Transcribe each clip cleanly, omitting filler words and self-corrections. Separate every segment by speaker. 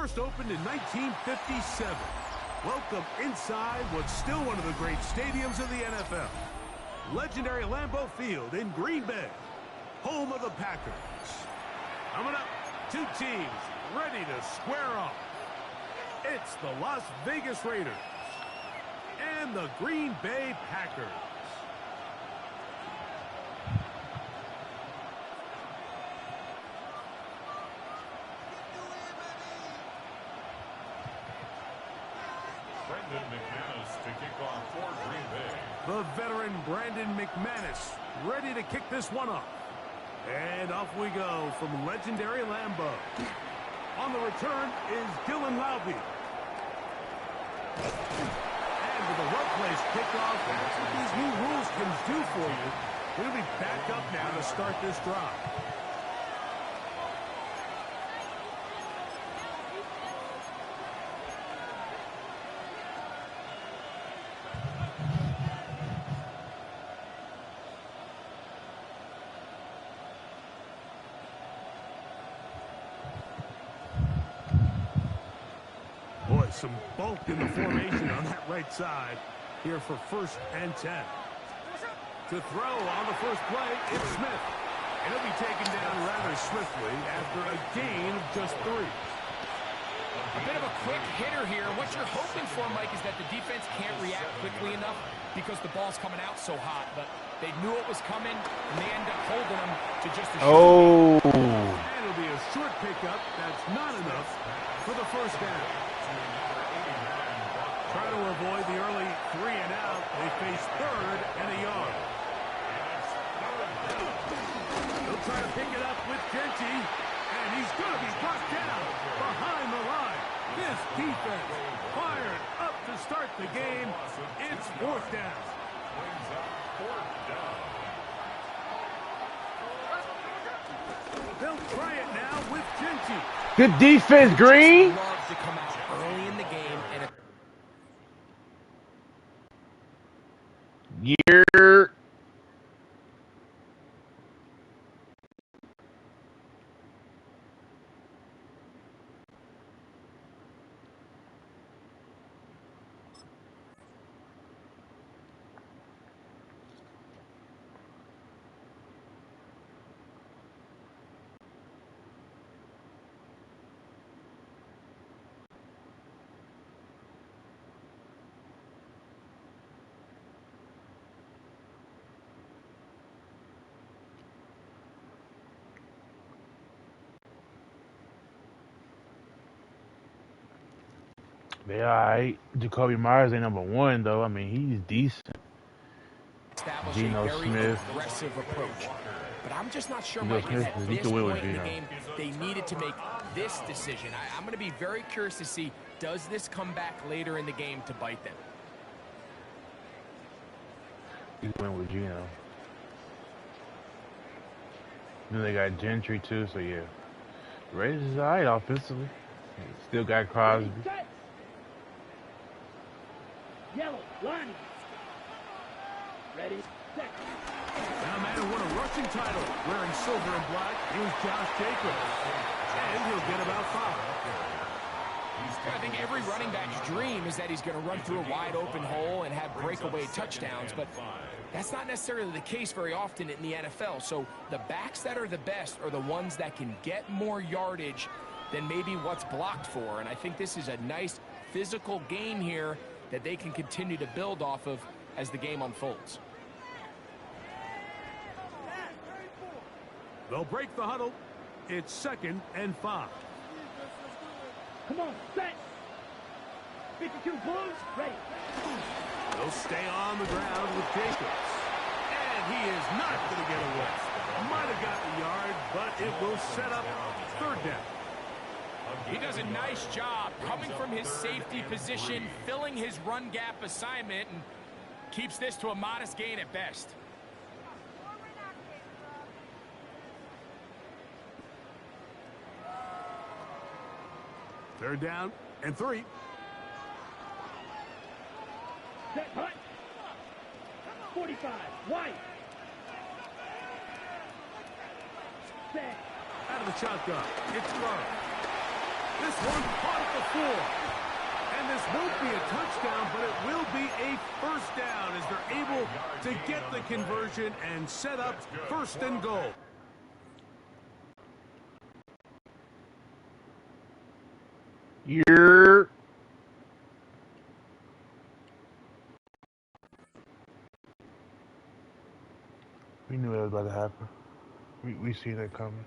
Speaker 1: first opened in 1957. Welcome inside what's still one of the great stadiums of the NFL. Legendary Lambeau Field in Green Bay, home of the Packers. Coming up, two teams ready to square off. It's the Las Vegas Raiders and the Green Bay Packers. The veteran Brandon McManus ready to kick this one off. And off we go from legendary Lambeau. On the return is Dylan Laube. And with a well-placed kickoff, that's what these new rules can do for you. We'll be back up now to start this drive. Some bulk in the formation on that right side here for 1st and 10. To throw on the first play, it's Smith. And he'll be taken down rather swiftly after a gain of just 3.
Speaker 2: A bit of a quick hitter here. What you're hoping for, Mike, is that the defense can't react quickly enough because the ball's coming out so hot. But they knew it was coming, and they end up holding them to just a short.
Speaker 1: And it'll be a short pickup. That's not enough for the first down. Try to avoid the early 3 and out. They face 3rd and a yard. They'll try to pick it up with Genty, and he's going to be brought down behind the line. This defense fired up to start the game. It's 4th down. They'll try it now with Genty.
Speaker 3: Good defense, Green.
Speaker 2: Love to come out early in the game and
Speaker 3: Year. They all right. Jacoby Myers ain't number 1 though. I mean, he's decent. Geno Smith.
Speaker 2: Aggressive approach. But I'm just not sure, Mike, at this point in the game, they needed to make this decision. I'm going to be very curious to see, does this come back later in the game to bite them?
Speaker 3: He went with Geno. Then they got Gentry too, so yeah. Raiders is all right offensively. Still got Crosby.
Speaker 4: Yellow, line. Ready, set.
Speaker 1: Now, man, won a rushing title wearing silver and black. Here's Josh Jacobs. And he'll get about 5.
Speaker 2: I think every running back's dream is that he's going to run through a wide open hole and have breakaway touchdowns, but that's not necessarily the case very often in the NFL. So the backs that are the best are the ones that can get more yardage than maybe what's blocked for. And I think this is a nice physical game here that they can continue to build off of as the game unfolds.
Speaker 1: They'll break the huddle. It's 2nd and 5.
Speaker 4: Come on, set. 52 Blues, ready.
Speaker 1: They'll stay on the ground with Jacobs. And he is not going to get away. Might have got the yard, but it will set up 3rd down.
Speaker 2: He does a nice job coming from his safety position, filling his run gap assignment, and keeps this to a modest gain at best.
Speaker 1: Third down and 3.
Speaker 4: Set, hunt. 45, White. Set.
Speaker 1: Out of the shotgun. It's thrown. This one caught at the floor. And this won't be a touchdown, but it will be a first down as they're able to get the conversion and set up first and goal.
Speaker 3: Yeah. We knew that was about to happen. We seen that coming.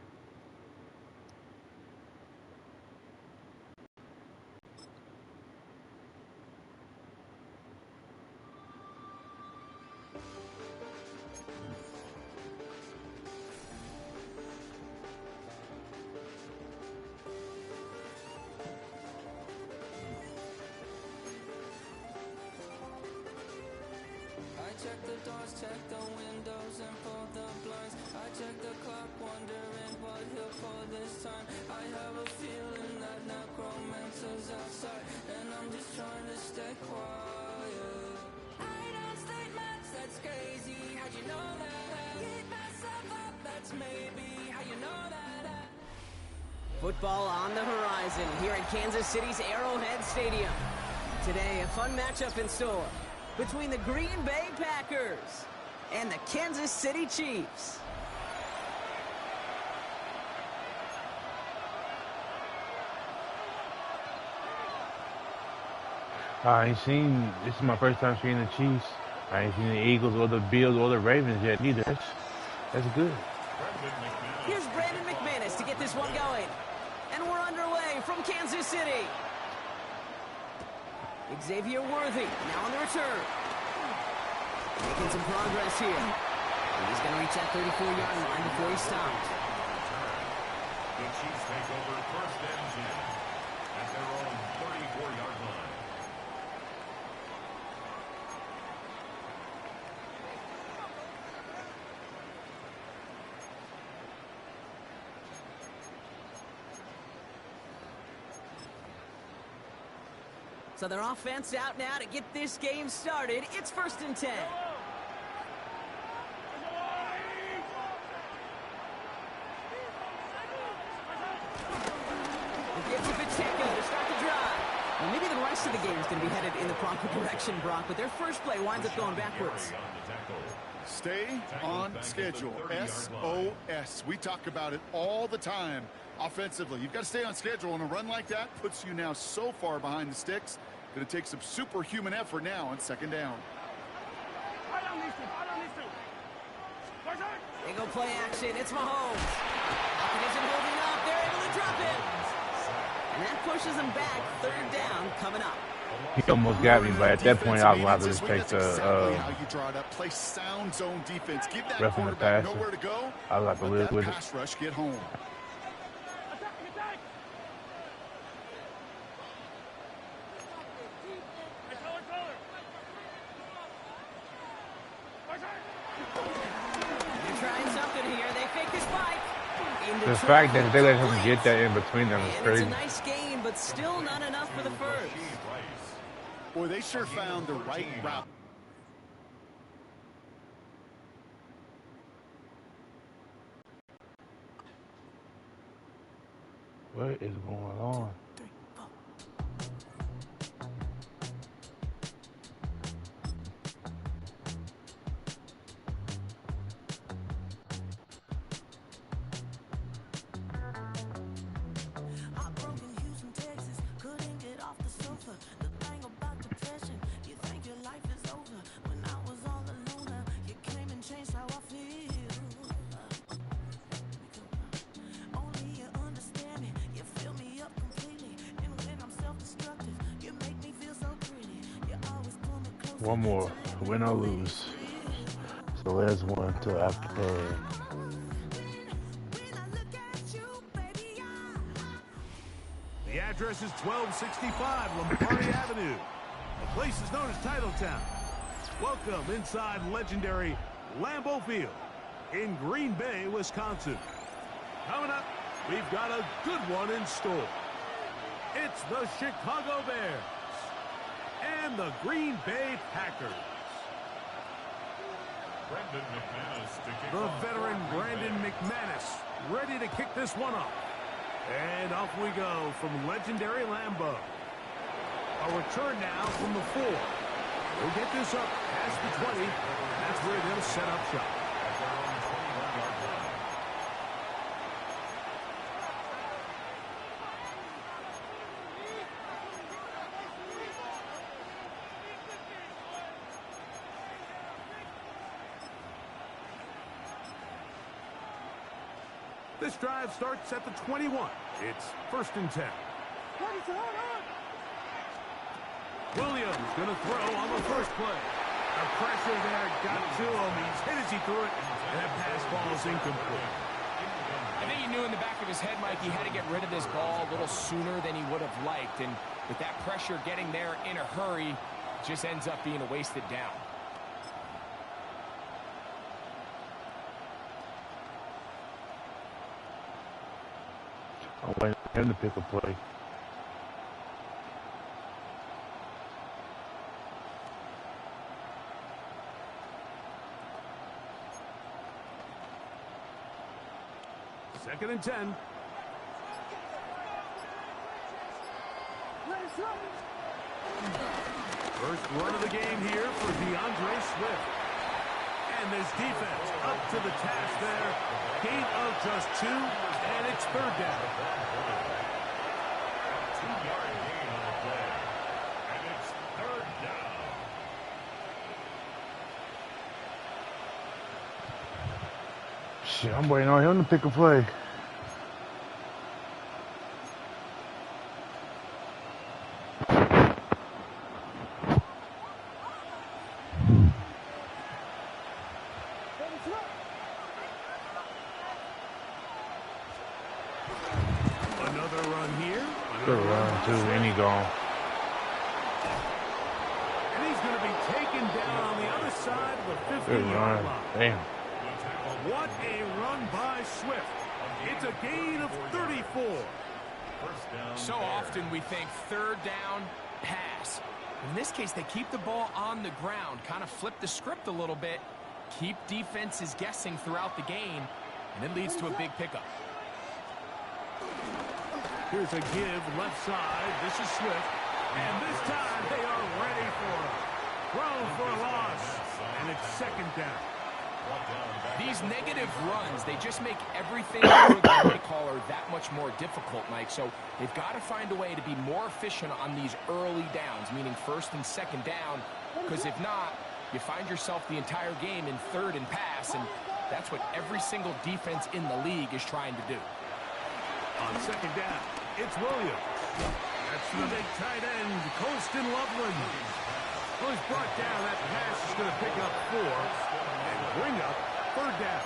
Speaker 5: Check the doors, check the windows, and pull the blinds. I check the clock, wondering what he'll pull this time. I have a feeling that necromancer's outside, and I'm just trying to stay quiet. I don't state much, that's crazy. How'd you know that? Keep myself up, that's maybe how you know that.
Speaker 6: Football on the horizon here at Kansas City's Arrowhead Stadium. Today, a fun matchup in store between the Green Bay Packers and the Kansas City Chiefs.
Speaker 3: I ain't seen, this is my first time seeing the Chiefs. I ain't seen the Eagles or the Bills or the Ravens yet either. That's good.
Speaker 6: Here's Brandon McManus to get this one going. And we're underway from Kansas City. Xavier Worthy now on the return. Making some progress here. And he's going to reach that 34-yard line before he stops.
Speaker 7: The Chiefs take over first and 10 at their own 34-yard line.
Speaker 6: So their offense out now to get this game started. It's first and 10. To start the drive. Well, maybe the rest of the game is going to be headed in the proper direction, Brock, but their first play winds up going backwards.
Speaker 8: Stay on schedule. SOS. We talk about it all the time. Offensively, you've got to stay on schedule, and a run like that puts you now so far behind the sticks. Going to take some superhuman effort now on second down.
Speaker 6: They go play action. It's Mahomes. It isn't holding up. They're able to drop it. And that pushes them back. Third down coming up.
Speaker 3: He almost got me, but at that point, I was about to just take the
Speaker 8: how you draw it up. Play sound zone defense. Give that
Speaker 3: ref in the
Speaker 8: quarterback
Speaker 3: pass.
Speaker 8: nowhere to go.
Speaker 3: I was about to live with it.
Speaker 8: Pass rush get home.
Speaker 6: They're trying something here. They fake this spike.
Speaker 3: The fact that they let him get that in between them is
Speaker 6: And
Speaker 3: crazy.
Speaker 6: it's a nice game, but still not enough for the first.
Speaker 8: Boy, they sure found the right route.
Speaker 3: What is going on? One more, win or lose. So there's one till after that.
Speaker 1: The address is 1265 Lombardi Avenue. The place is known as Titletown. Welcome inside legendary Lambeau Field in Green Bay, Wisconsin. Coming up, we've got a good one in store. It's the Chicago Bears and the Green Bay Packers.
Speaker 7: The
Speaker 1: veteran Brandon McManus ready to kick this one off. And off we go from legendary Lambeau. A return now from the 4. We'll get this up past the 20. That's where they'll set up shop. This drive starts at the 21. It's 1st and 10. Williams going to throw on the first play. The pressure there got to him. He's hit as he threw it, and that pass ball is incomplete.
Speaker 2: I think he knew in the back of his head, Mike, he had to get rid of this ball a little sooner than he would have liked. And with that pressure getting there in a hurry, it just ends up being a wasted down.
Speaker 3: I'm waiting for him to pick a play.
Speaker 1: Second and 10. First run of the game here for DeAndre Swift. And this defense up to the task there. Gain of just 2, and it's 3rd down.
Speaker 7: 2-yard gain on the play. And it's 3rd down.
Speaker 3: Shit, I'm waiting on him to pick a play.
Speaker 1: Another run here.
Speaker 3: Good run, too, and he gone.
Speaker 1: And he's going to be taken down on the other side of the
Speaker 3: Good
Speaker 1: 50-yard
Speaker 3: run.
Speaker 1: line.
Speaker 3: Damn.
Speaker 1: What a run by Swift. It's a gain of 34.
Speaker 2: So often we think 3rd down, pass. In this case, they keep the ball on the ground, kind of flip the script a little bit, keep defenses guessing throughout the game, and it leads to a big pickup.
Speaker 1: Here's a give left side. This is Swift. And this time they are ready for him. Thrown for a loss. And it's 2nd down.
Speaker 2: These negative runs, they just make everything for the play caller that much more difficult, Mike. So they've got to find a way to be more efficient on these early downs, meaning 1st and 2nd down, because if not, you find yourself the entire game in 3rd and pass, and that's what every single defense in the league is trying to do.
Speaker 1: On 2nd down, it's Williams. That's the big tight end, Colston Loveland. Well, he's brought down. That pass is going to pick up 4 and bring up 3rd down.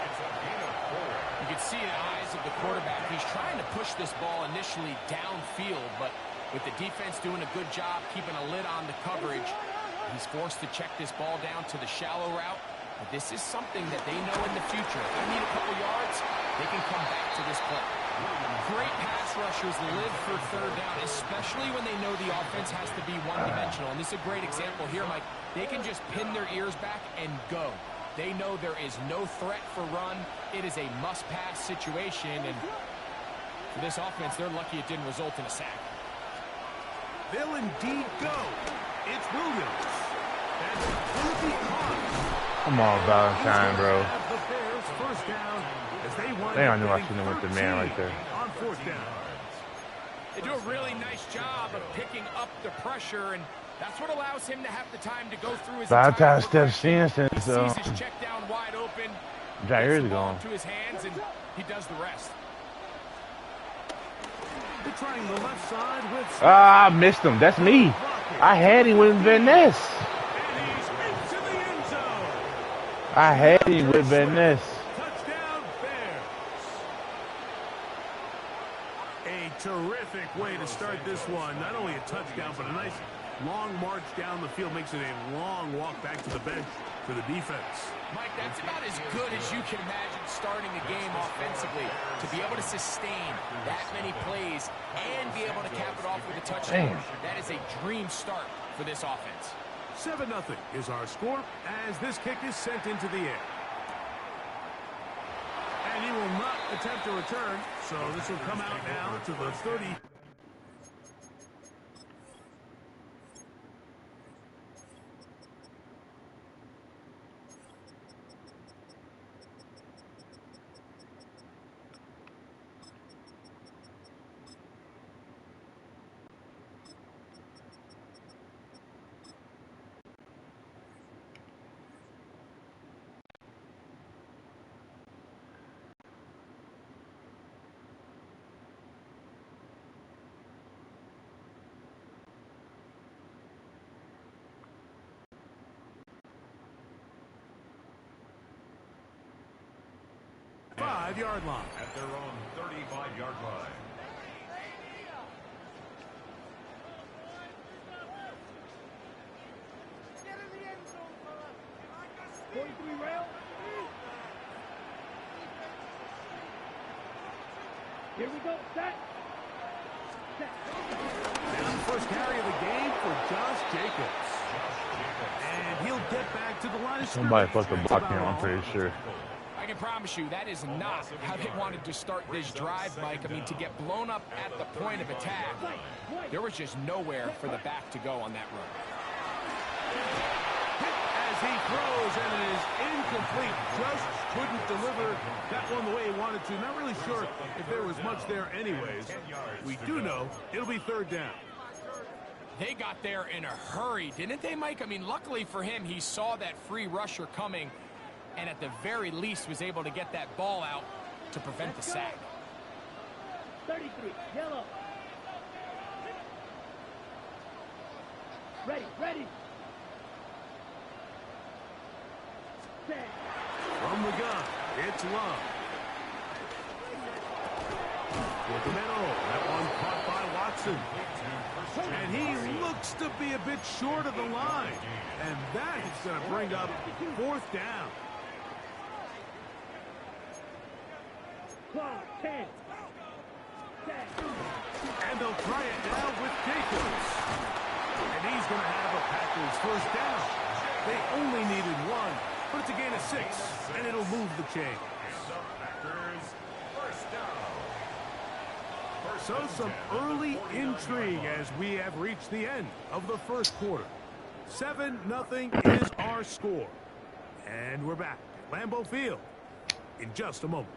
Speaker 2: You can see in the eyes of the quarterback, he's trying to push this ball initially downfield, but with the defense doing a good job keeping a lid on the coverage, he's forced to check this ball down to the shallow route. But this is something that they know in the future. If they need a couple yards, they can come back to this play. Great pass rushers live for 3rd down, especially when they know the offense has to be one-dimensional. And this is a great example here, Mike. They can just pin their ears back and go. They know there is no threat for run. It is a must-pass situation, and for this offense, they're lucky it didn't result in a sack.
Speaker 1: They'll indeed go. It's Williams. That's going to be caught.
Speaker 3: Come on, Valentine, bro.
Speaker 1: The Bears 1st down as they wind
Speaker 3: Dang, I
Speaker 1: up
Speaker 3: knew I
Speaker 1: getting
Speaker 3: shouldn't have went to man right there.
Speaker 1: On 4th down.
Speaker 2: They do a really nice job of picking up the pressure, and that's what allows him to have the time to go through his
Speaker 3: Valentine steps in since
Speaker 2: he sees his check down wide open,
Speaker 3: Jair's
Speaker 2: gets the ball
Speaker 3: gone.
Speaker 2: to his hands, and he does the rest.
Speaker 1: They're trying the left side with
Speaker 3: Ah, I missed him. That's me. I had him with Van Ness.
Speaker 1: and he's into the end zone.
Speaker 3: I had him with Van Ness.
Speaker 1: Touchdown, Bears. A terrific way to start this one. Not only a touchdown, but a nice long march down the field. Makes it a long walk back to the bench for the defense.
Speaker 2: Mike, that's about as good as you can imagine starting a game offensively. To be able to sustain that many plays and be able to cap it off with a touchdown.
Speaker 3: Damn.
Speaker 2: That is a dream start for this offense.
Speaker 1: 7-0 is our score as this kick is sent into the air. And And he will not attempt to return, so this will come out now to the 30. Five-yard line.
Speaker 7: At their own 35-yard line.
Speaker 4: Get in the end zone, fella. 43 rail. Here we go. Set. Set.
Speaker 1: Now the first carry of the game for Josh Jacobs. And he'll get back to the line of scrimmage.
Speaker 3: Somebody fucking blocked him, I'm pretty sure.
Speaker 2: I can promise you that is not how they wanted to start this drive, Mike. I mean, to get blown up at the point of attack, there was just nowhere for the back to go on that run.
Speaker 1: As he throws, and it is incomplete. Just couldn't deliver that one the way he wanted to. Not really sure if there was much there anyways. We do know it'll be third down.
Speaker 2: They got there in a hurry, didn't they, Mike? I mean, luckily for him, he saw that free rusher coming, and at the very least was able to get that ball out to prevent the sack.
Speaker 4: 33, yellow. Ready, ready. Set.
Speaker 1: From the gun, it's Love. With the middle, that one caught by Watson. And he looks to be a bit short of the line. And that is going to bring up fourth down.
Speaker 4: Clock, 10. Set.
Speaker 1: And they'll try it now with Jacobs. And he's going to have a Packers first down. They only needed one, but it's a gain of 6, and it'll move the chain.
Speaker 7: Packers first down.
Speaker 1: So some early intrigue as we have reached the end of the first quarter. 7-0 is our score. And we're back at Lambeau Field in just a moment.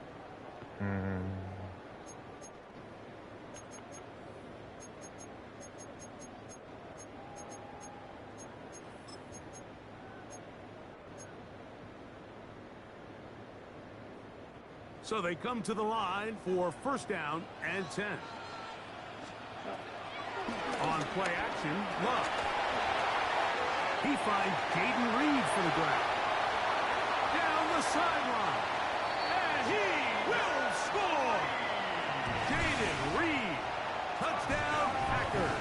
Speaker 1: So they come to the line for first down and 10. On play action, Love. He finds Jaden Reed for the grab. Down the sideline. And he will score. Jaden Reed. Touchdown, Packers.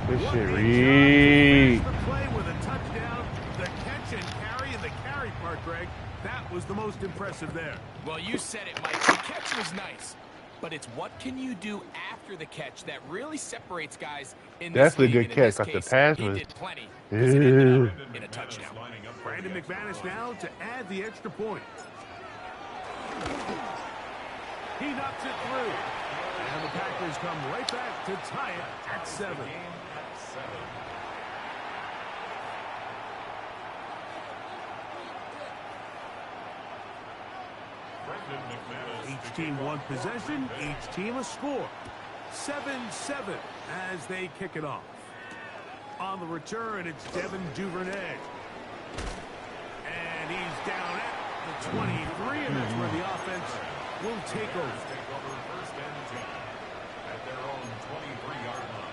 Speaker 3: Good shit,
Speaker 1: What a
Speaker 3: Reed.
Speaker 1: job to finish the play with a touchdown. The catch and carry, and the carry part, Greg, that was the most impressive there.
Speaker 2: Well, you said it, Mike. The catch was nice, but it's what can you do after the catch that really separates guys in this
Speaker 3: Definitely
Speaker 2: league.
Speaker 3: good catch, because the pass
Speaker 2: he
Speaker 3: was...
Speaker 2: did plenty. It ended up in a touchdown.
Speaker 1: Brandon McManus now to add the extra point. He knocks it through. And the Packers come right back to tie it at 7. Each team one possession, each team a score. 7-7 as they kick it off. On the return, it's Devin Duvernay. And he's down at the 23, and that's where the offense will take over.
Speaker 7: First and 10 at their own 23-yard line.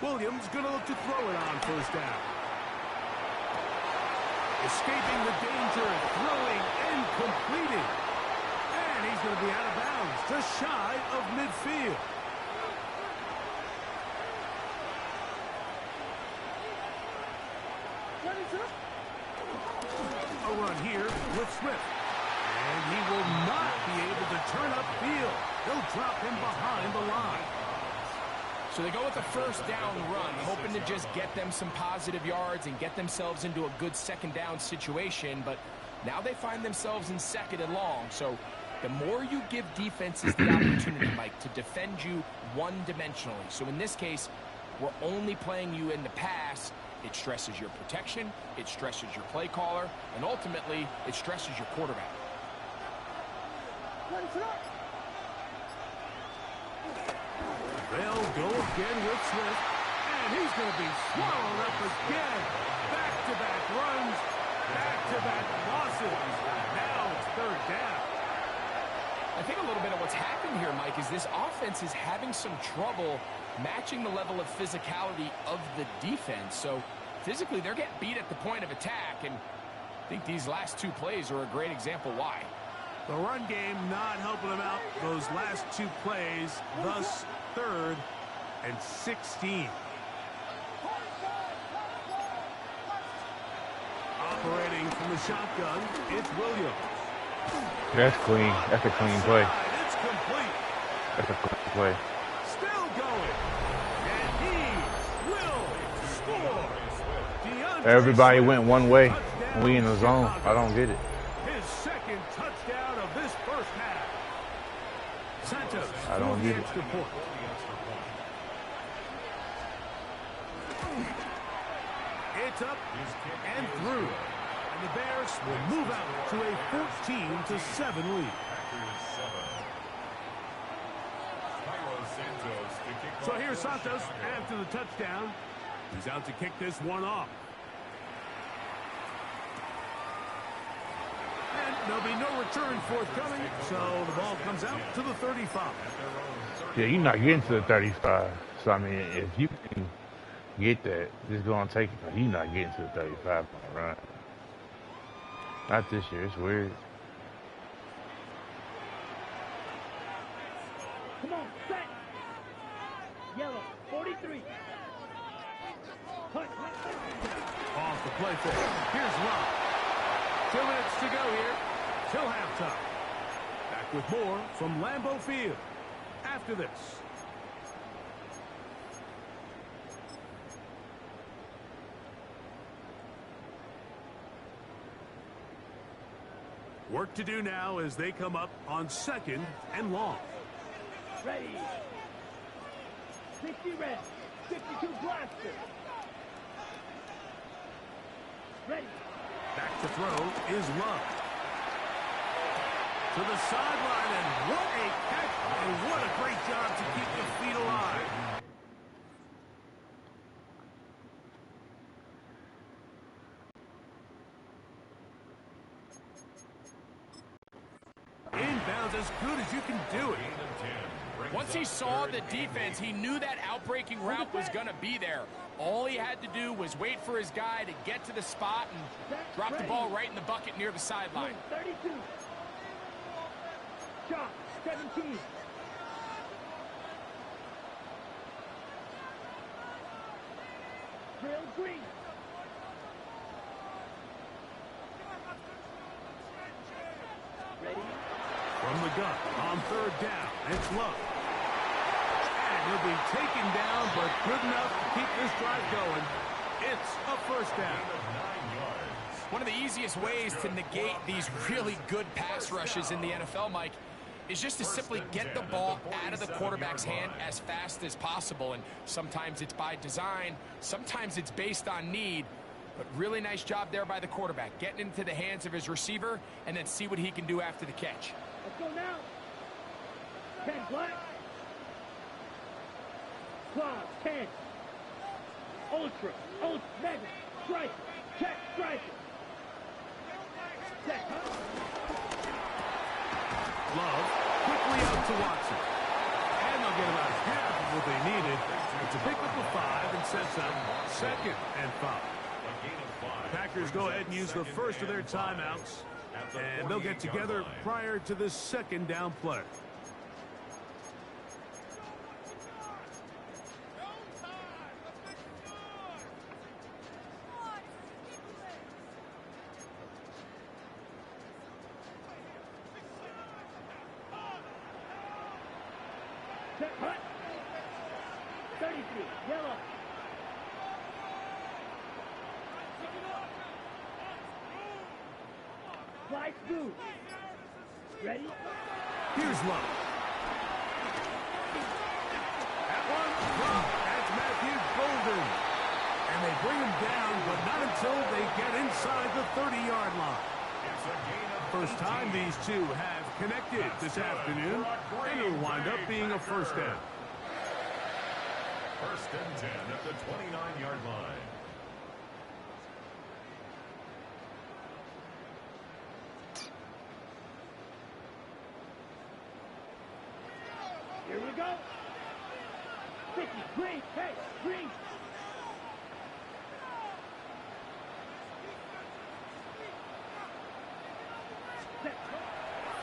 Speaker 1: Williams going to look to throw it on first down. Escaping the danger, throwing and completing. And he's going to be out of bounds, just shy of midfield. A run here with Swift. And he will not be able to turn upfield. They'll drop him behind the line.
Speaker 2: So they go with the first down run, hoping to just get them some positive yards and get themselves into a good second down situation. But now they find themselves in second and long. So the more you give defenses the opportunity, Mike, to defend you one-dimensionally. So in this case, we're only playing you in the pass. It stresses your protection, it stresses your play caller, and ultimately, it stresses your quarterback.
Speaker 1: They'll go again with Swift, and he's going to be swallowed up again. Back-to-back runs, back-to-back losses. Now it's third down.
Speaker 2: I think a little bit of what's happened here, Mike, is this offense is having some trouble matching the level of physicality of the defense. So physically, they're getting beat at the point of attack, and I think these last two plays are a great example why.
Speaker 1: The run game not helping them out those last two plays, thus 3rd and 16. Operating from the shotgun, it's Williams.
Speaker 3: That's clean. That's a clean play.
Speaker 1: It's complete.
Speaker 3: That's a clean play.
Speaker 1: Still going. And he will score. DeAndre
Speaker 3: Everybody
Speaker 1: Swift,
Speaker 3: went one way.
Speaker 1: touchdown,
Speaker 3: We in the zone.
Speaker 1: Chicago.
Speaker 3: I don't get it.
Speaker 1: His second touchdown of this first half. Santos
Speaker 3: I don't
Speaker 1: threw the
Speaker 3: get it.
Speaker 1: extra point. It's up and through. And the Bears will move out to a 14-7 lead. So here's Santos after the touchdown. He's out to kick this one off. And there'll be no return forthcoming, so the ball comes out to the 35.
Speaker 3: Yeah, you're not getting to the 35. So, I mean, if you can get that, just go and take it. But you're not getting to the 35, right? Not this year. It's weird.
Speaker 4: Come on, set. Yellow, 43.
Speaker 1: Off the play fake. Here's Love. 2 minutes to go here till halftime. Back with more from Lambeau Field after this. Work to do now as they come up on 2nd and long.
Speaker 4: Ready. 60 red. 52 blaster. Ready.
Speaker 1: Back to throw is Love. To the sideline, and what a catch, and what a great job to keep the feet alive. Inbounds as good as you can do it.
Speaker 2: Once he saw the defense, he knew that outbreaking route was going to be there. All he had to do was wait for his guy to get to the spot and drop the ball right in the bucket near the sideline.
Speaker 4: 32. Shot, 17. Drill green. Ready.
Speaker 1: From the gun on 3rd down, it's Love. And he'll be taken down, but good enough to keep this drive going. It's a first down.
Speaker 2: One of the easiest ways to negate these really good pass rushes in the NFL, Mike, is just to simply get the ball out of the quarterback's hand as fast as possible. And sometimes it's by design, sometimes it's based on need. But really nice job there by the quarterback, getting into the hands of his receiver and then see what he can do after the catch.
Speaker 4: Let's go now. 10 black. Claw, 10. Ultra, mega, striker, check, striker. Check, huh?
Speaker 1: Love quickly out to Watson. And they'll get about half of what they needed. It's a pickup of 5 and sets up 2nd and 5. Packers go ahead and use the first of their timeouts. And they'll get together prior to this 2nd down play.
Speaker 4: Hut. 33, yellow. Fly smooth. Ready?
Speaker 1: Here's Love. That one, that's Matthew Golden. And they bring him down, but not until they get inside the 30-yard line. First time these two have connected this afternoon, and it'll wind up being a first down.
Speaker 7: First and 10 at the 29-yard line.
Speaker 4: Here we go. 50, green, hey, green.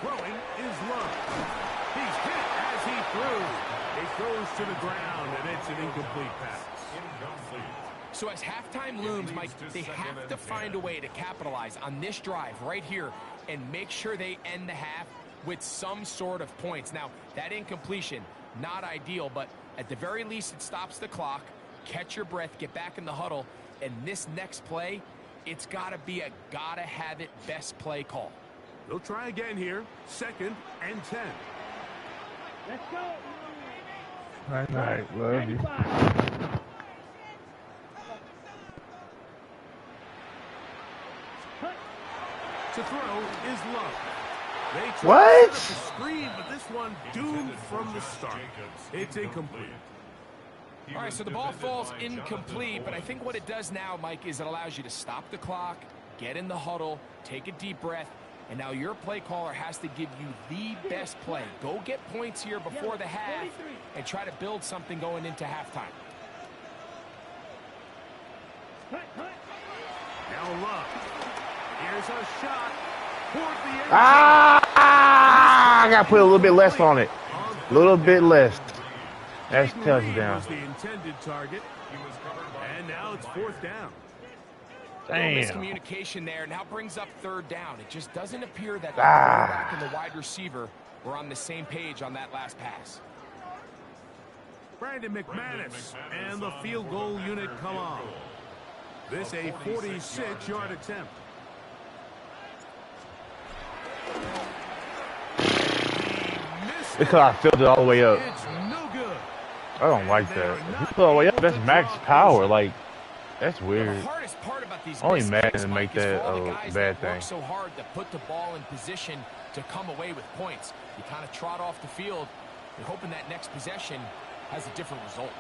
Speaker 1: Throwing is Love. He's hit as he threw. It goes to the ground, and it's an incomplete pass.
Speaker 7: Incomplete.
Speaker 2: So as halftime looms, Mike, they have to find a way to capitalize on this drive right here and make sure they end the half with some sort of points. Now, that incompletion, not ideal, but at the very least, it stops the clock. Catch your breath, get back in the huddle, and this next play, it's got to be a gotta-have-it best play call.
Speaker 1: They'll try again here. 2nd and 10.
Speaker 4: Let's go.
Speaker 3: Night, love you.
Speaker 4: 95.
Speaker 1: To throw is Love. They try
Speaker 3: What?
Speaker 1: to set up the screen, but this one doomed from the start. It's incomplete.
Speaker 2: All right, so the ball falls incomplete, but I think what it does now, Mike, is it allows you to stop the clock, get in the huddle, take a deep breath, and now your play caller has to give you the best play. Go get points here before the half and try to build something going into halftime.
Speaker 1: Now Love. Here's a shot toward the end.
Speaker 3: I got to put a little bit less on it. A little bit less. That's touchdown.
Speaker 1: Was the intended target. And now it's 4th down.
Speaker 3: Damn.
Speaker 2: Miscommunication there now brings up 3rd down. It just doesn't appear that the quarterback and the wide receiver were on the same page on that last pass.
Speaker 1: Brandon McManus and the field goal unit come on. This a 46-yard attempt.
Speaker 3: Because I filled it all the way up.
Speaker 1: It's no good.
Speaker 3: I don't like that. If you fill it all the way up, that's max power. Like, that's weird.
Speaker 2: The hardest part about these
Speaker 3: Only
Speaker 2: mistakes,
Speaker 3: Madden
Speaker 2: Mike,
Speaker 3: make
Speaker 2: is
Speaker 3: that
Speaker 2: for all the
Speaker 3: a
Speaker 2: guys
Speaker 3: bad
Speaker 2: that work
Speaker 3: thing.
Speaker 2: so hard to put the ball in position to come away with points. You kind of trot off the field, you're hoping that next possession has a different result.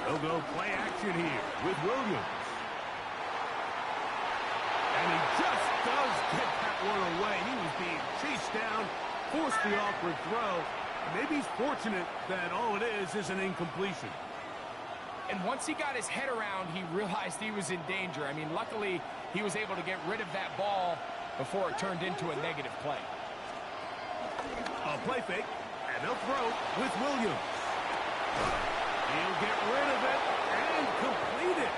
Speaker 1: They'll go play action here with Williams. And he just does get that one away. He was being chased down, forced the awkward throw. Maybe he's fortunate that all it is an incompletion.
Speaker 2: And once he got his head around, he realized he was in danger. I mean, luckily, he was able to get rid of that ball before it turned into a negative play.
Speaker 1: A play fake, and they'll throw with Williams. He'll get rid of it and complete it.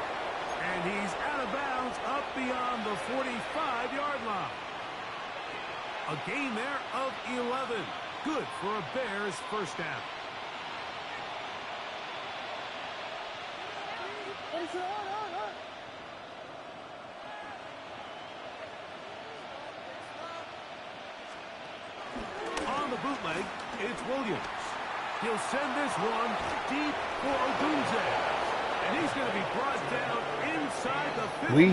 Speaker 1: And he's out of bounds up beyond the 45-yard line. A gain there of 11. Good for a Bears first down. On the bootleg, it's Williams. He'll send this one deep for Odunze. And he's going to be brought down inside the 50.
Speaker 3: We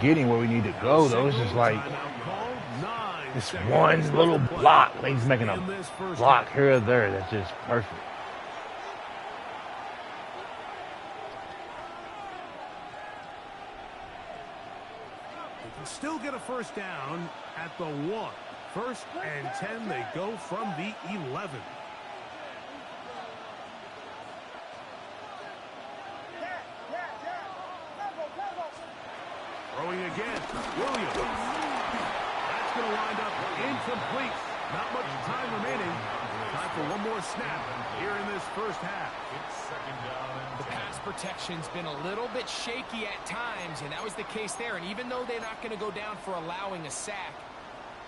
Speaker 3: getting where we need to go, though. It's just like this one little block. He's making a block here or there. That's just perfect.
Speaker 1: They can still get a first down at the 1. 1st and 10, they go from the 11. Throwing again, Williams. That's going to wind up incomplete. Not much time remaining. Time for one more snap here in this first half.
Speaker 2: The pass protection's been a little bit shaky at times, and that was the case there. And even though they're not going to go down for allowing a sack,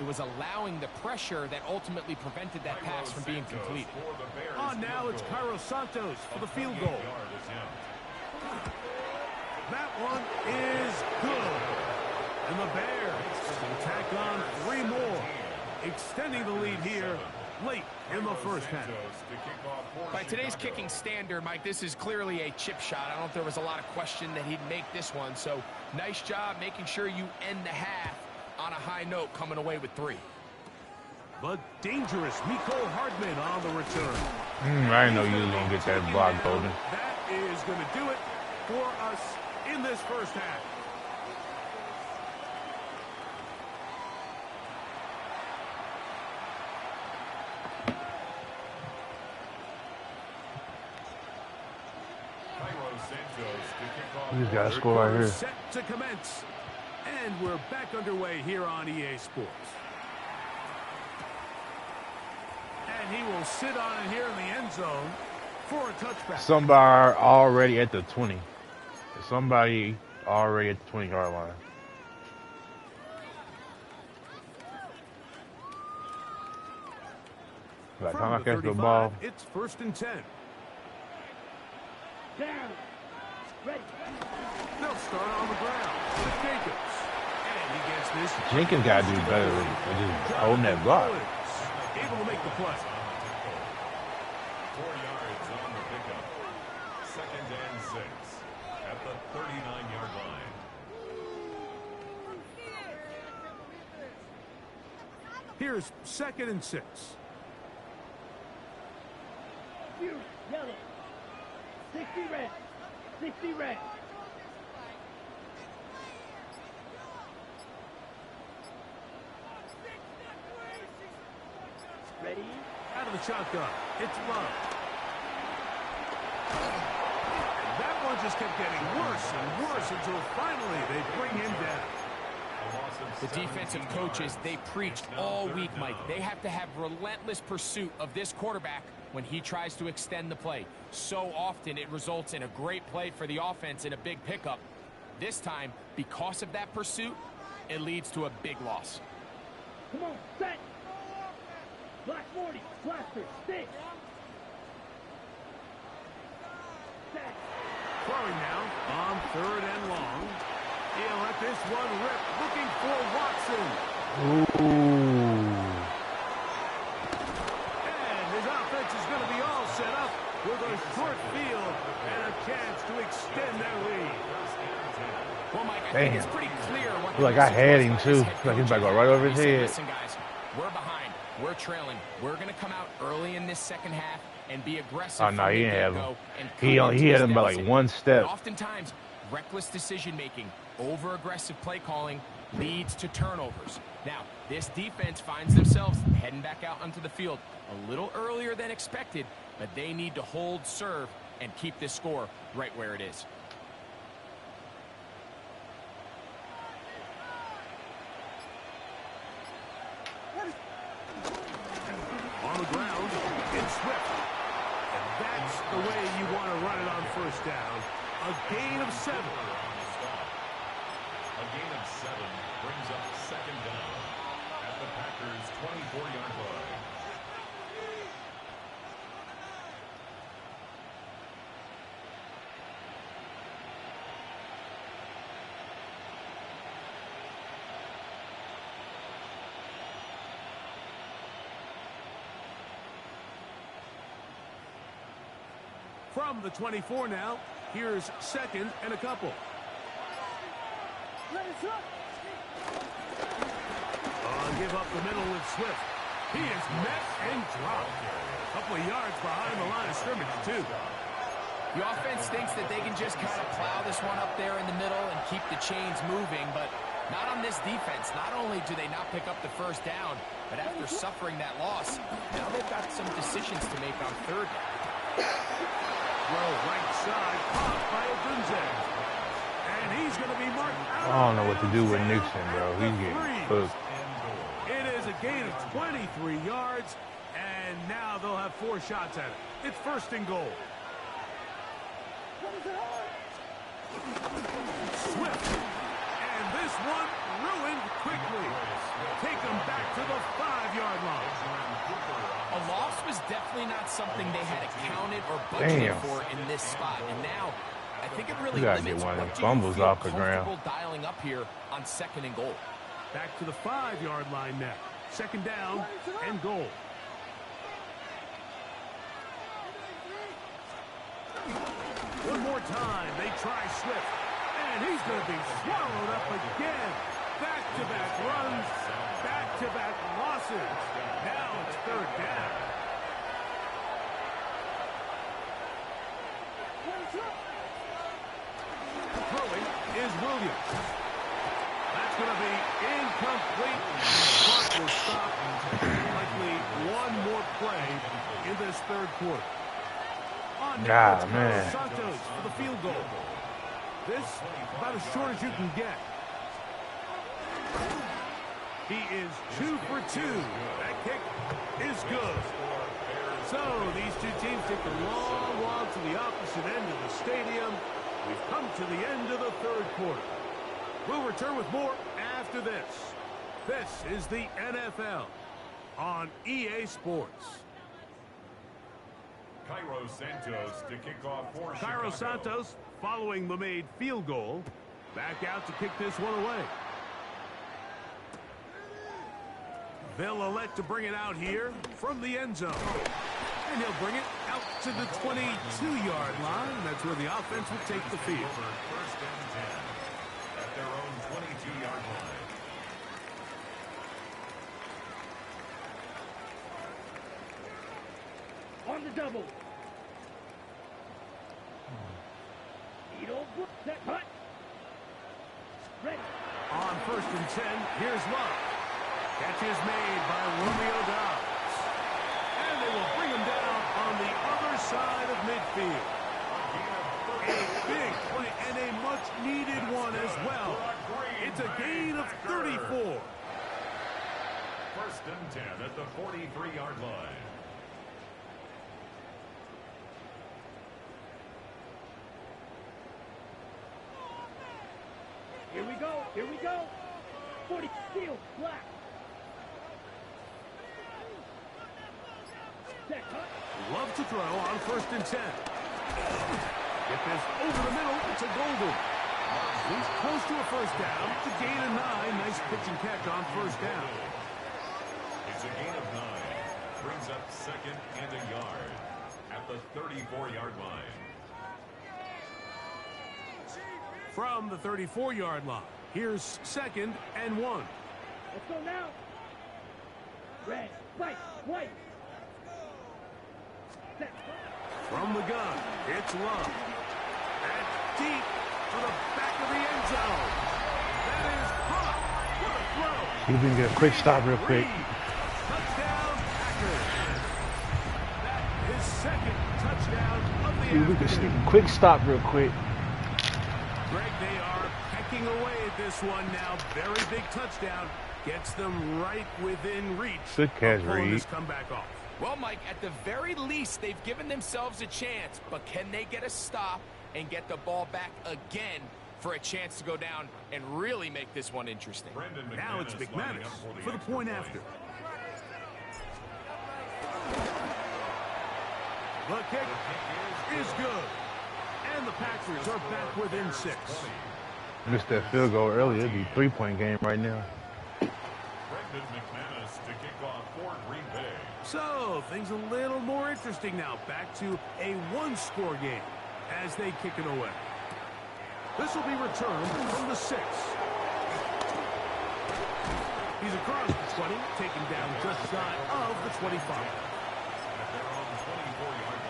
Speaker 2: It was allowing the pressure that ultimately prevented that pass from being complete.
Speaker 1: On now, it's Cairo Santos for the field goal. That one is good. And the Bears will tack on 3 more, extending the lead here late in the first half.
Speaker 2: By today's kicking standard, Mike, this is clearly a chip shot. I don't know if there was a lot of question that he'd make this one. So nice job making sure you end the half on a high note, coming away with 3.
Speaker 1: The dangerous Miko Hardman on the return.
Speaker 3: I didn't know you was going to get that block, Golden.
Speaker 1: That is going to do it for us in this first half.
Speaker 3: You just got to score right here.
Speaker 1: Set to commence. And we're back underway here on EA Sports. And he will sit on it here in the end zone for a touchback.
Speaker 3: Somebody already at the 20. Somebody already at the 20-yard line. By the time I catch the ball,
Speaker 1: it's 1st and 10.
Speaker 4: Down. Ready.
Speaker 1: They'll start on the ground with Jacobs. And he gets this.
Speaker 3: Jenkins got to do better than just holding that block.
Speaker 1: Able to make the play.
Speaker 7: 4 yards on the pickup. 2nd and 6 at the 39-yard line.
Speaker 1: Here's 2nd and 6.
Speaker 4: Yellow. 60 red. 60 red. Ready?
Speaker 1: Out of the shotgun. It's Love. That one just kept getting worse and worse until finally they bring him down.
Speaker 2: The defensive coaches, they preached all week, Mike. They have to have relentless pursuit of this quarterback when he tries to extend the play. So often it results in a great play for the offense and a big pickup. This time, because of that pursuit, it leads to a big loss.
Speaker 4: Come on, set. Black 40, blaster, stick. Set.
Speaker 1: Throwing now on 3rd and long. He'll let this one rip, looking for Watson.
Speaker 3: Ooh.
Speaker 1: And his offense is going to be all set up with a short field and a chance to extend their lead.
Speaker 2: Well, Mike, I think it's pretty clear what
Speaker 3: Like I had him too. Like he's about to go right over his head.
Speaker 2: Listen, guys, we're behind. We're trailing. We're going to come out early in this second half and be aggressive.
Speaker 3: Oh, no, he didn't have him. He
Speaker 2: had
Speaker 3: had him by like 1 step.
Speaker 2: And oftentimes, reckless decision-making, over-aggressive play calling leads to turnovers. Now, this defense finds themselves heading back out onto the field a little earlier than expected, but they need to hold serve and keep this score right where it is.
Speaker 1: On the ground, it's Swift. And that's the way you want to run it on 1st down. A gain of 7.
Speaker 7: A gain of 7 brings up 2nd down at the Packers' 24-yard line.
Speaker 1: From the 24 now, here's 2nd and a couple. Give up the middle with Swift. He is met and dropped. A couple of yards behind the line of scrimmage, too.
Speaker 2: The offense thinks that they can just kind of plow this one up there in the middle and keep the chains moving, but not on this defense. Not only do they not pick up the 1st down, but after suffering that loss, now they've got some decisions to make on 3rd down.
Speaker 1: Throw right side, caught by Odunze. And he's going to be marked out.
Speaker 3: I don't know what to do with Nixon, bro. He's getting cooked.
Speaker 1: It is a gain of 23 yards, and now they'll have 4 shots at it. It's 1st and goal. Swift, and And this one ruined quickly. Take them back to the 5-yard line.
Speaker 2: A loss was definitely not something they had accounted or budgeted for in this spot. And now, I think it really limits what you feel
Speaker 3: off the ground.
Speaker 2: comfortable dialing up here on 2nd and goal.
Speaker 1: Back to the 5-yard line now. 2nd down and goal. One more time, they try Swift. And he's going to be swallowed up again. Back-to-back runs, back-to-back losses. Now it's 3rd down. Throwing is Williams. That's going to be incomplete. Clock will stop. Likely one more play in this 3rd quarter. On now, it's Santos for the field goal. This about as short as you can get. He is 2 for 2. That kick is good. So these two teams take a long walk to the opposite end of the stadium. We've come to the end of the 3rd quarter. We'll return with more after this. This is the NFL on EA Sports.
Speaker 7: Cairo Santos to kick off for
Speaker 1: Cairo
Speaker 7: Chicago.
Speaker 1: Santos following the made field goal. Back out to kick this one away. They'll elect to bring it out here from the end zone. And he'll bring it out to the 22-yard line. That's where the offense will take the field.
Speaker 7: 1st and 10 at their own 22-yard line.
Speaker 4: On the double. Set hut. Ready.
Speaker 1: On 1st and 10, here's Love. Catch is made by Romeo Dobbs. And they will bring him down on the other side of midfield. A big play and a much-needed one as well. It's a gain of 34.
Speaker 7: 1st and 10 at the 43-yard line.
Speaker 4: Here we go. Here we go. 40 steel black. Set hut.
Speaker 1: Love to throw on 1st and 10. Get this over the middle. It's a golden. He's close to a 1st down. To gain a 9. Nice pitch and catch on 1st down.
Speaker 7: It's a gain of 9. Brings up 2nd and a yard at the 34-yard line.
Speaker 1: From the 34-yard line, here's 2nd and 1.
Speaker 4: Let's go now. Red, white, white. Set.
Speaker 1: From the gun, it's Love. That's deep for the back of the end zone. That is caught. What a throw.
Speaker 3: See if we can get a quick stop real quick.
Speaker 1: Touchdown, Packers. That is 2nd touchdown of the
Speaker 3: See if we can
Speaker 1: afternoon.
Speaker 3: sneak a quick stop real quick.
Speaker 1: Greg, they are pecking away at this one now. Very big touchdown. Gets them right within reach.
Speaker 3: Good catch,
Speaker 1: of pulling
Speaker 3: Reed.
Speaker 1: this comeback off.
Speaker 2: Well, Mike, at the very least, they've given themselves a chance. But can they get a stop and get the ball back again for a chance to go down and really make this one interesting?
Speaker 1: Now it's McManus for the point after. The kick is good. And the Packers are back within 6.
Speaker 3: Missed that field goal earlier. It'd be a 3-point game right now.
Speaker 7: Brendan McManus to kick off for Green Bay.
Speaker 1: So, things a little more interesting now. Back to a 1-score game as they kick it away. This will be returned from the 6. He's across the 20, taken down just shy of the 25.
Speaker 7: At their own 24-yard line.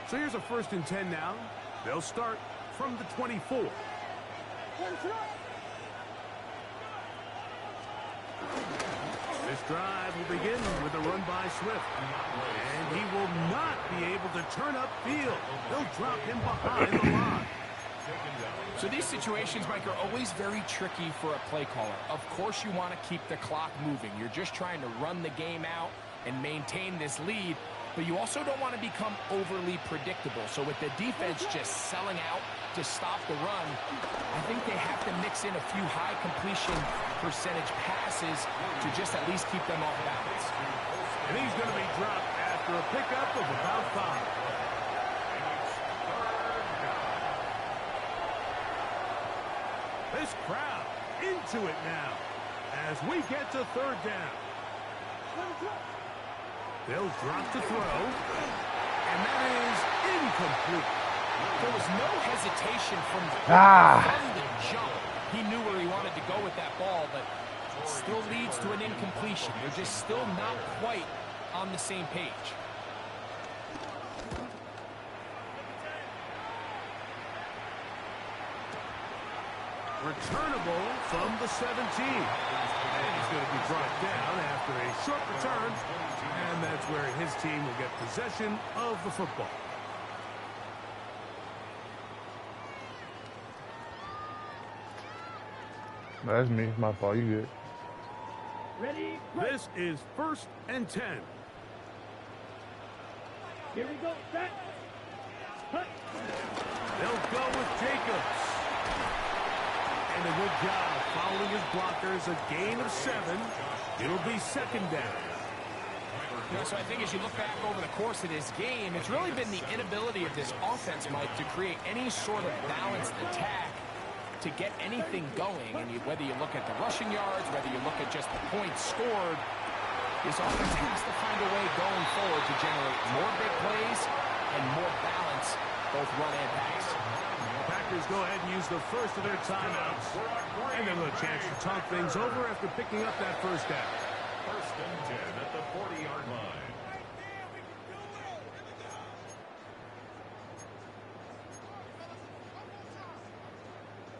Speaker 1: So here's a 1st and 10 now. They'll start from the 24. This drive will begin with a run by Swift. And he will not be able to turn upfield. They'll drop him behind the line.
Speaker 2: So these situations, Mike, are always very tricky for a play caller. Of course you want to keep the clock moving. You're just trying to run the game out and maintain this lead. but you also don't want to become overly predictable. So with the defense just selling out to stop the run, I think they have to mix in a few high completion percentage passes to just at least keep them off balance.
Speaker 1: And he's going to be dropped after a pickup of about 5. This crowd into it now as we get to 3rd down. They'll drop to throw, and that is incomplete.
Speaker 2: There was no hesitation from the jump. He knew where he wanted to go with that ball, but it still leads to an incompletion. They're just still not quite on the same page.
Speaker 1: Returnable from the 17. And he's going to be brought down after a short return, and that's where his team will get possession of the football.
Speaker 3: That's me. My fault. You good.
Speaker 4: Ready?
Speaker 1: This is 1st and 10.
Speaker 4: Here we go. Set. Cut.
Speaker 1: They'll go with Jacobs. And a good job following his blockers. A gain of 7. It'll be 2nd down.
Speaker 2: So I think as you look back over the course of this game, it's really been the inability of this offense, Mike, to create any sort of balanced attack to get anything going. And whether you look at the rushing yards, whether you look at just the points scored, this offense has to find a way going forward to generate more big plays and more balance, both run and pass.
Speaker 1: Packers go ahead and use the first of their timeouts, and then a chance to talk things over after picking up that 1st down.
Speaker 7: 1st and 10 at the 40-yard line.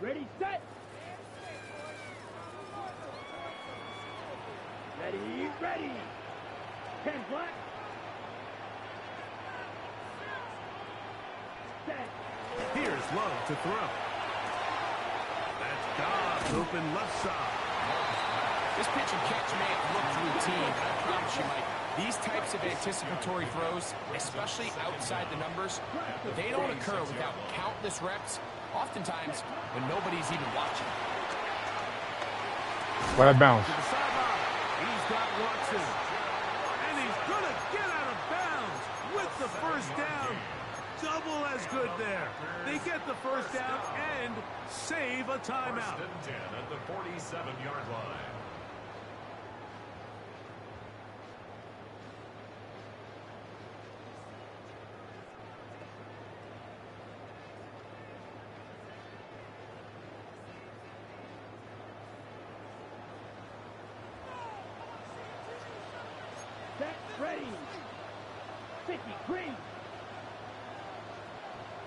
Speaker 4: Ready, set. Ready, ready. 10 black. Set.
Speaker 1: Here's Love to throw. That's Dobbs open left side.
Speaker 2: This pitch and catch may have looked routine, but I promise you, Mike, these types of anticipatory throws, especially outside the numbers, they don't occur without countless reps, oftentimes when nobody's even watching.
Speaker 3: What a bounce.
Speaker 1: To the sideline. He's got Watson. And he's going to get out of bounds with the 1st down. Double as good there. They get the 1st down and save a timeout.
Speaker 7: 1st and 10 at the 47-yard line.
Speaker 4: Set. Ready. 50 green.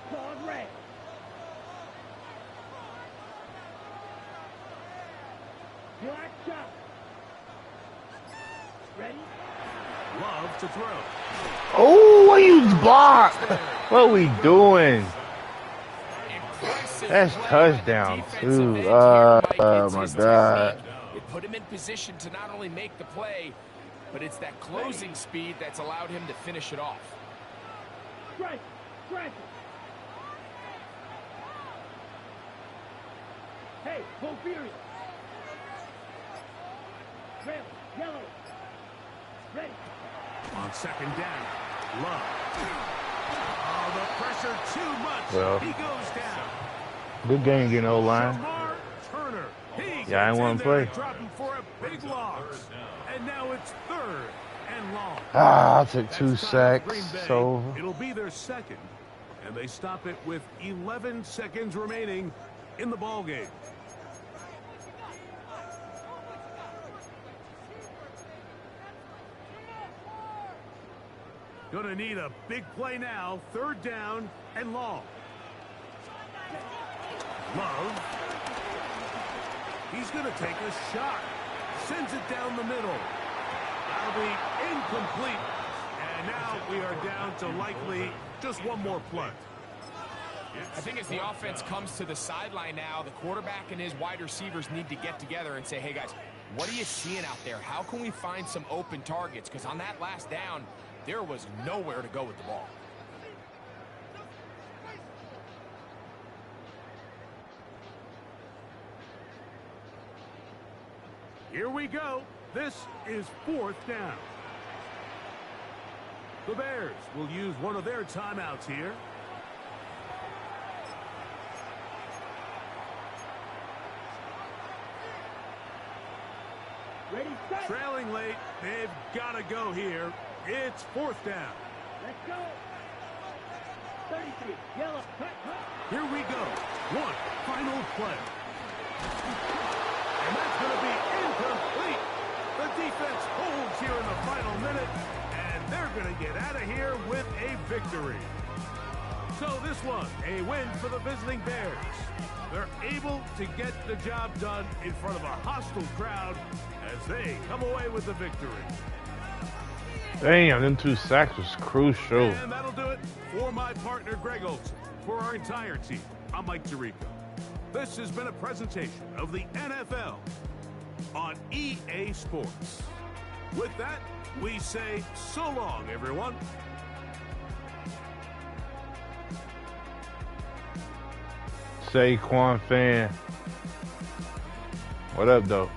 Speaker 4: Claude red. Black chop. Ready?
Speaker 1: Love to throw.
Speaker 3: Oh, what you block? What we doing? That's touchdown too. Oh my God.
Speaker 2: It put him in position to not only make the play, but it's that closing speed that's allowed him to finish it off.
Speaker 4: Strike. Strike. Hey, go Furious. Red, yellow. Ready.
Speaker 1: On 2nd down. Love. Oh, the pressure too much.
Speaker 3: Well,
Speaker 1: he goes down.
Speaker 3: Good game, getting O-line.
Speaker 1: Jamar Turner. He
Speaker 3: Yeah, I ain't want to play.
Speaker 1: Drop him for a big loss. And now it's 3rd and long.
Speaker 3: I took 2
Speaker 1: That's time for Green
Speaker 3: sacks.
Speaker 1: Bay.
Speaker 3: So
Speaker 1: It'll be their 2nd. And they stop it with 11 seconds remaining in the ball game. Gonna need a big play now. 3rd down and long. Love. He's gonna take a shot. Sends it down the middle. That'll be incomplete. And now we are down to likely just one more play.
Speaker 2: I think as the offense comes to the sideline now, the quarterback and his wide receivers need to get together and say, hey, guys, what are you seeing out there? How can we find some open targets? Because on that last down, There was nowhere to go with the ball.
Speaker 1: Here we go. This is 4th down. The Bears will use one of their timeouts here.
Speaker 4: Ready, set.
Speaker 1: Trailing late, they've got to go here. It's 4th down.
Speaker 4: Let's go. 33, yellow, cut.
Speaker 1: Here we go. One final play. And that's going to be incomplete. The defense holds here in the final minute, and they're going to get out of here with a victory. So this was a win for the visiting Bears. They're able to get the job done in front of a hostile crowd as they come away with the victory.
Speaker 3: Damn, them 2 sacks was crucial.
Speaker 1: And that'll do it for my partner, Greg Olson. For our entire team, I'm Mike Tirico. This has been a presentation of the NFL on EA Sports. With that, we say so long, everyone.
Speaker 3: Saquon fan. What up, though?